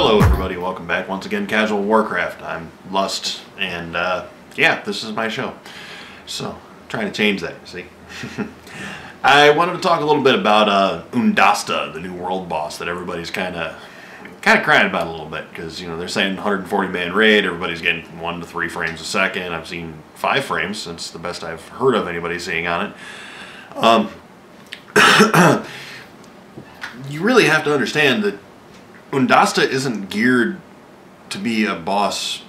Hello everybody, welcome back once again, Casual Warcraft. I'm Lust, and yeah, this is my show. So, trying to change that, see? I wanted to talk a little bit about Undasta, the new world boss that everybody's kind of crying about a little bit, because, you know, they're saying 140-man raid, everybody's getting 1 to 3 frames a second. I've seen 5 frames, since the best I've heard of anybody seeing on it. You really have to understand that Undasta isn't geared to be a boss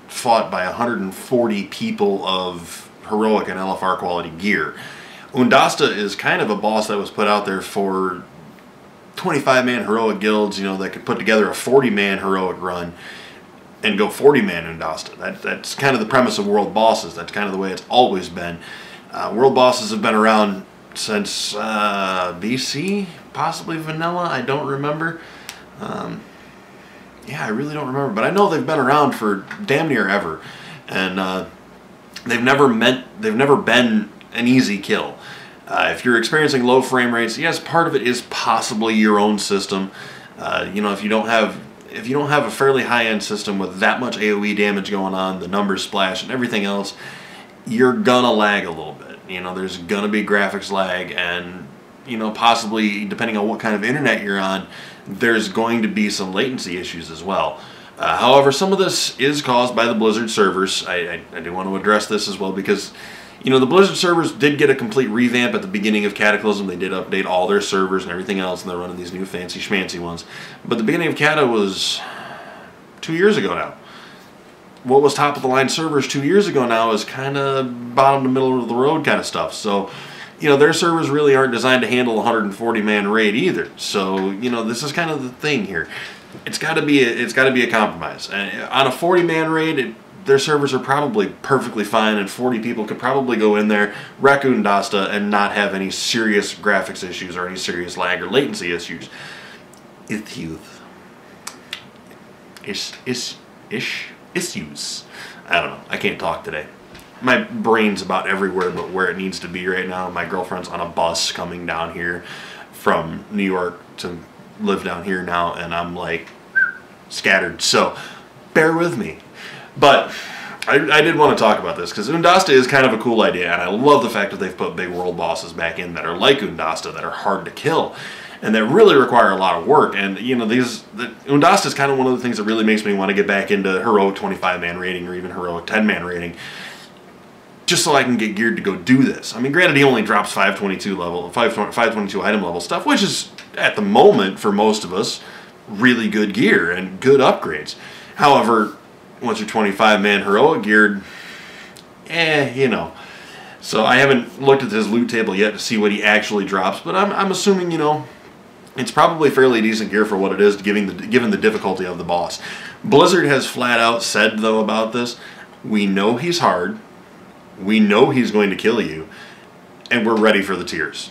fought by 140 people of heroic and LFR quality gear. Undasta is kind of a boss that was put out there for 25-man heroic guilds, you know, that could put together a 40-man heroic run and go 40-man Undasta. That's kind of the premise of world bosses. That's kind of the way it's always been. World bosses have been around since BC, possibly vanilla, I don't remember. Yeah, I really don't remember, but I know they've been around for damn near ever, and they've never been an easy kill. If you're experiencing low frame rates, yes, part of it is possibly your own system. You know, if you don't have a fairly high-end system with that much AoE damage going on, the numbers splash and everything else, you're gonna lag a little bit. You know, there's gonna be graphics lag, and you know, possibly depending on what kind of internet you're on, there's going to be some latency issues as well. However, some of this is caused by the Blizzard servers. I do want to address this as well because, you know, the Blizzard servers did get a complete revamp at the beginning of Cataclysm. They did update all their servers and everything else, and they're running these new fancy schmancy ones. But the beginning of Cata was 2 years ago now. What was top of the line servers 2 years ago now is kind of bottom to middle of the road kind of stuff. So, you know, their servers really aren't designed to handle a 140-man raid either. So, you know, this is kind of the thing here. It's got to be a compromise. And on a 40-man raid, their servers are probably perfectly fine, and 40 people could probably go in there, wreck Undasta, and not have any serious graphics issues or any serious lag or latency issues. Issues. I don't know. I can't talk today. My brain's about everywhere but where it needs to be right now. My girlfriend's on a bus coming down here from New York to live down here now, and I'm like scattered. So bear with me. But I did want to talk about this because Undasta is kind of a cool idea, and I love the fact that they've put big world bosses back in that are like Undasta, that are hard to kill, and that really require a lot of work. And, you know, Undasta is kind of one of the things that really makes me want to get back into heroic 25-man raiding or even heroic 10-man raiding, just so I can get geared to go do this. I mean, granted, he only drops 522 item level stuff, which is, at the moment, for most of us, really good gear and good upgrades. However, once you're 25-man heroic geared, you know. So I haven't looked at his loot table yet to see what he actually drops, but I'm assuming, you know, it's probably fairly decent gear for what it is, given the difficulty of the boss. Blizzard has flat out said, though, about this, we know he's hard, we know he's going to kill you, and we're ready for the tears.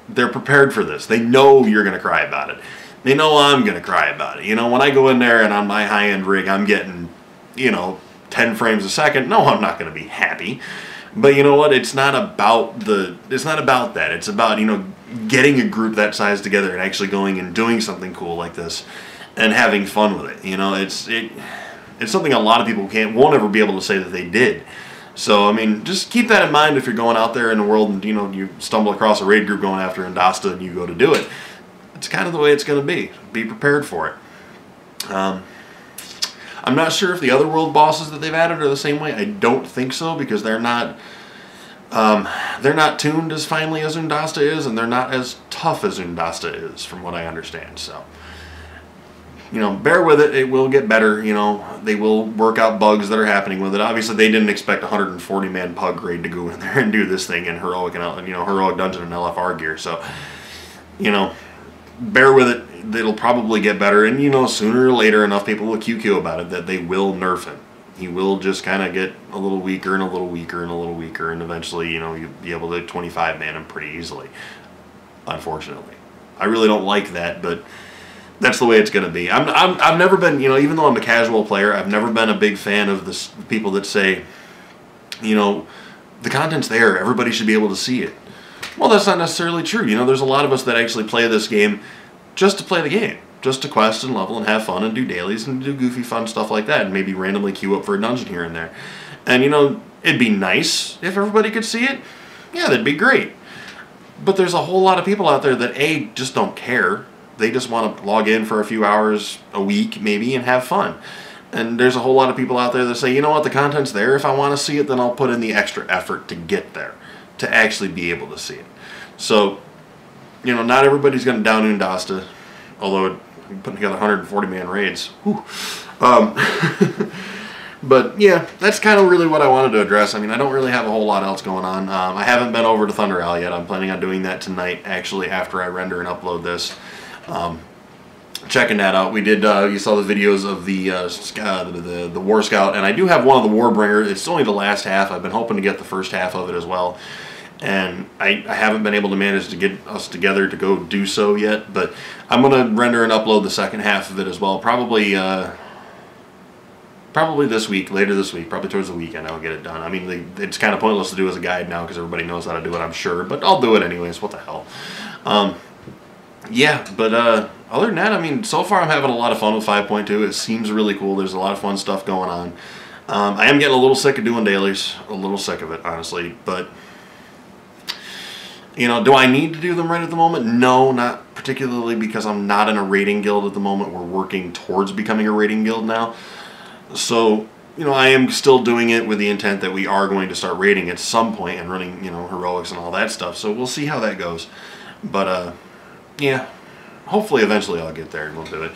They're prepared for this. They know you're going to cry about it. They know I'm going to cry about it. You know, when I go in there and on my high-end rig I'm getting, you know, 10 frames a second, no, I'm not going to be happy. But you know what? It's not about that. It's about, you know, getting a group that size together and actually going and doing something cool like this and having fun with it. You know, it's something a lot of people won't ever be able to say that they did. So, I mean, just keep that in mind if you're going out there in the world and, you know, you stumble across a raid group going after Undasta and you go to do it. It's kind of the way it's going to be. Be prepared for it. I'm not sure if the other world bosses that they've added are the same way. I don't think so, because they're not tuned as finely as Undasta is, and they're not as tough as Undasta is, from what I understand. So, you know, bear with it. It will get better. You know, they will work out bugs that are happening with it. Obviously, they didn't expect 140-man pug raid to go in there and do this thing in heroic and, you know, heroic dungeon and LFR gear. So, you know, bear with it. It'll probably get better, and, you know, sooner or later enough people will QQ about it that they will nerf him. He will just kind of get a little weaker and a little weaker and a little weaker, and eventually, you know, you'll be able to 25-man him pretty easily, unfortunately. I really don't like that, but that's the way it's going to be. I've never been, you know, even though I'm a casual player, I've never been a big fan of the people that say, you know, the content's there, everybody should be able to see it. Well, that's not necessarily true. You know, there's a lot of us that actually play this game just to play the game. just to quest and level and have fun and do dailies and do goofy fun stuff like that, and maybe randomly queue up for a dungeon here and there. And, you know, it'd be nice if everybody could see it. Yeah, that'd be great. But there's a whole lot of people out there that, A, just don't care. They just want to log in for a few hours a week, maybe, and have fun. And there's a whole lot of people out there that say, you know what, the content's there. If I want to see it, then I'll put in the extra effort to get there, to actually be able to see it. So, you know, not everybody's going to down Undasta, although putting together 140-man raids. Whew. But yeah, that's kind of really what I wanted to address. I mean, I don't really have a whole lot else going on. I haven't been over to Thunder Isle yet. I'm planning on doing that tonight, actually, after I render and upload this. Checking that out. We did, you saw the videos of the War Scout, and I do have one of the Warbringer. It's only the last half. I've been hoping to get the first half of it as well. And I haven't been able to manage to get us together to go do so yet, but I'm going to render and upload the second half of it as well. Probably this week, later this week, probably towards the weekend I'll get it done. I mean, it's kind of pointless to do as a guide now because everybody knows how to do it, I'm sure, but I'll do it anyways. What the hell? Yeah, but other than that, I mean, so far I'm having a lot of fun with 5.2. It seems really cool. There's a lot of fun stuff going on. I am getting a little sick of doing dailies, a little sick of it, honestly, but, you know, do I need to do them right at the moment? No, not particularly, because I'm not in a raiding guild at the moment. We're working towards becoming a raiding guild now. So, you know, I am still doing it with the intent that we are going to start raiding at some point and running, you know, heroics and all that stuff. So we'll see how that goes. But, yeah, hopefully eventually I'll get there and we'll do it.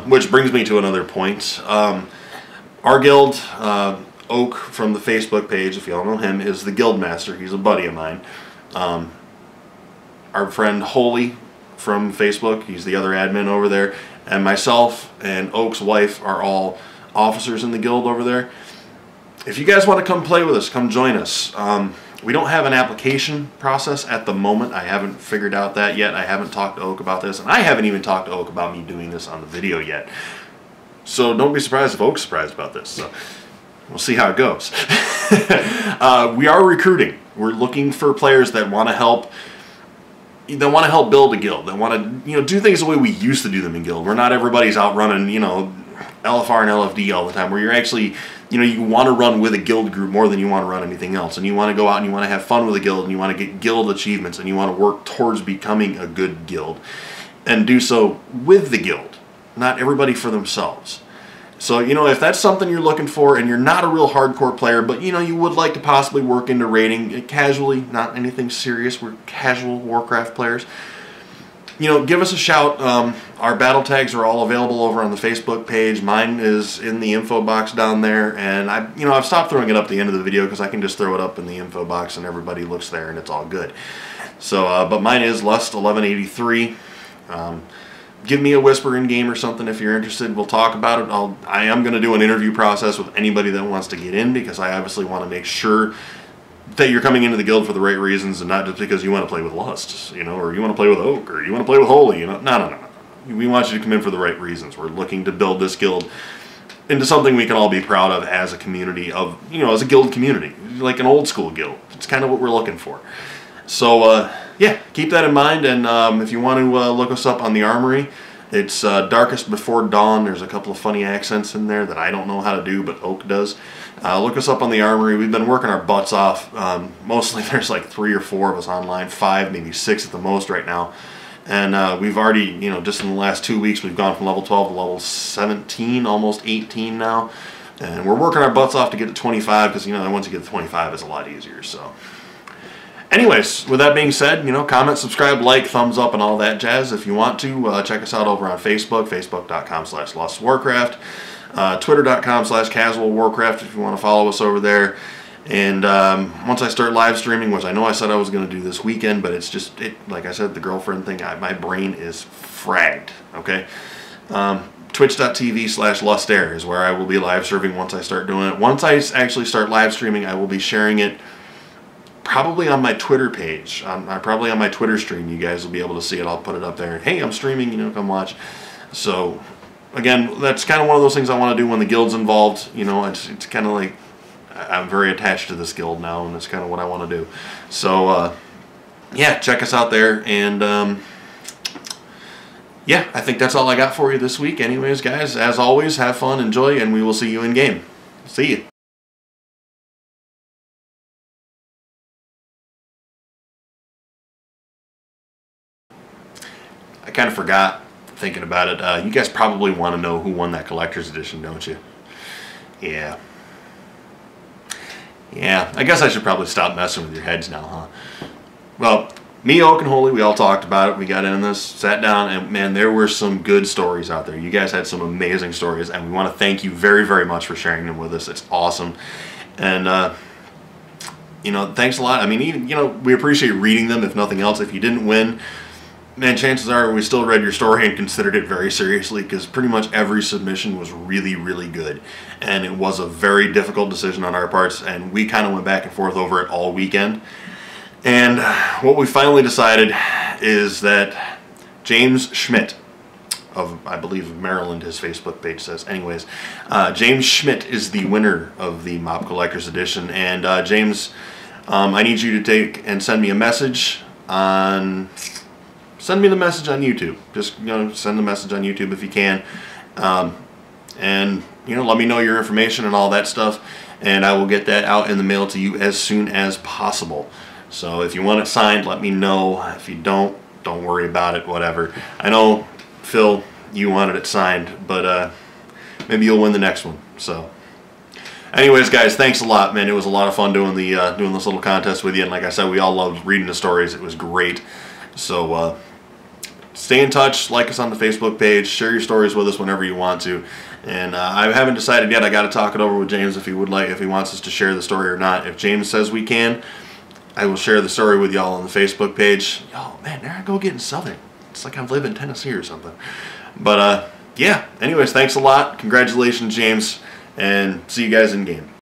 Which brings me to another point. Our guild, Oak from the Facebook page, if y'all know him, is the guild master. He's a buddy of mine. Our friend Holy from Facebook, he's the other admin over there. And myself and Oak's wife are all officers in the guild over there. If you guys want to come play with us, come join us. We don't have an application process at the moment. I haven't figured out that yet. I haven't talked to Oak about this, and I haven't even talked to Oak about me doing this on the video yet. So don't be surprised if Oak's surprised about this. So we'll see how it goes. We are recruiting. We're looking for players that want to help. That want to help build a guild. That want to, you know, do things the way we used to do them in guild. Where not everybody's out running, you know, LFR and LFD all the time, where you're actually, you know, you want to run with a guild group more than you want to run anything else, and you want to go out and you want to have fun with a guild, and you want to get guild achievements, and you want to work towards becoming a good guild, and do so with the guild, not everybody for themselves. So, you know, if that's something you're looking for, and you're not a real hardcore player, but, you know, you would like to possibly work into raiding casually, not anything serious, we're casual Warcraft players, you know, give us a shout. Our battle tags are all available over on the Facebook page. Mine is in the info box down there, and I've stopped throwing it up at the end of the video because I can just throw it up in the info box and everybody looks there and it's all good. So, but mine is Lust1183. Give me a whisper in game or something if you're interested. We'll talk about it. I am going to do an interview process with anybody that wants to get in, because I obviously want to make sure that you're coming into the guild for the right reasons, and not just because you want to play with Lust, you know, or you want to play with Oak, or you want to play with Holy, you know. No. We want you to come in for the right reasons. We're looking to build this guild into something we can all be proud of as a community of, you know, as a guild community, like an old school guild. It's kind of what we're looking for. So, yeah, keep that in mind, and if you want to look us up on the Armory, it's Darkest Before Dawn. There's a couple of funny accents in there that I don't know how to do, but Oak does. Look us up on the Armory. We've been working our butts off. Mostly there's like 3 or 4 of us online, 5, maybe 6 at the most right now. And we've already, you know, just in the last 2 weeks, we've gone from level 12 to level 17, almost 18 now. And we're working our butts off to get to 25, because, you know, once you get to 25, it's a lot easier, so. Anyways, with that being said, you know, comment, subscribe, like, thumbs up, and all that jazz. If you want to, check us out over on Facebook, facebook.com/LustWarcraft. Twitter.com/CasualWarcraft if you want to follow us over there. And once I start live streaming, which I know I said I was going to do this weekend, but it's just, like I said, the girlfriend thing, my brain is fragged, okay? Twitch.tv/LustAir is where I will be live streaming once I start doing it. Once I actually start live streaming, I will be sharing it probably on my Twitter page. Probably on my Twitter stream, you guys will be able to see it. I'll put it up there. Hey, I'm streaming, you know, come watch. So, again, that's kind of one of those things I want to do when the guild's involved. You know, it's kind of like, I'm very attached to this guild now, and that's kind of what I want to do. So, yeah, check us out there, and yeah, I think that's all I got for you this week. Anyways, guys, as always, have fun, enjoy, and we will see you in game. See you. I kind of forgot, thinking about it. You guys probably want to know who won that collector's edition, don't you? Yeah. Yeah, I guess I should probably stop messing with your heads now, huh? Well, me, Oak, and Holy, we all talked about it. We got in this, sat down, and man, there were some good stories out there. You guys had some amazing stories, and we want to thank you very, very much for sharing them with us. It's awesome. And, you know, thanks a lot. I mean, even, you know, we appreciate reading them, if nothing else. If you didn't win, man, chances are we still read your story and considered it very seriously, because pretty much every submission was really, really good. And it was a very difficult decision on our parts, and we kind of went back and forth over it all weekend. And what we finally decided is that James Schmidt of, I believe, Maryland, his Facebook page says. Anyways, James Schmidt is the winner of the Mob Collector's Edition. And James, I need you to take and send me a message on... Send me the message on YouTube. Just, you know, send the message on YouTube if you can. And, you know, let me know your information and all that stuff. And I will get that out in the mail to you as soon as possible. So if you want it signed, let me know. If you don't worry about it, whatever. I know, Phil, you wanted it signed, but maybe you'll win the next one. So, anyways, guys, thanks a lot, man. It was a lot of fun doing the doing this little contest with you. And like I said, we all loved reading the stories. It was great. So stay in touch, like us on the Facebook page, share your stories with us whenever you want to. And I haven't decided yet. I got to talk it over with James if he wants us to share the story or not. If James says we can, I will share the story with y'all on the Facebook page. Oh man, there I go getting Southern. It's like I live in Tennessee or something. But yeah, anyways, thanks a lot. Congratulations, James, and see you guys in game.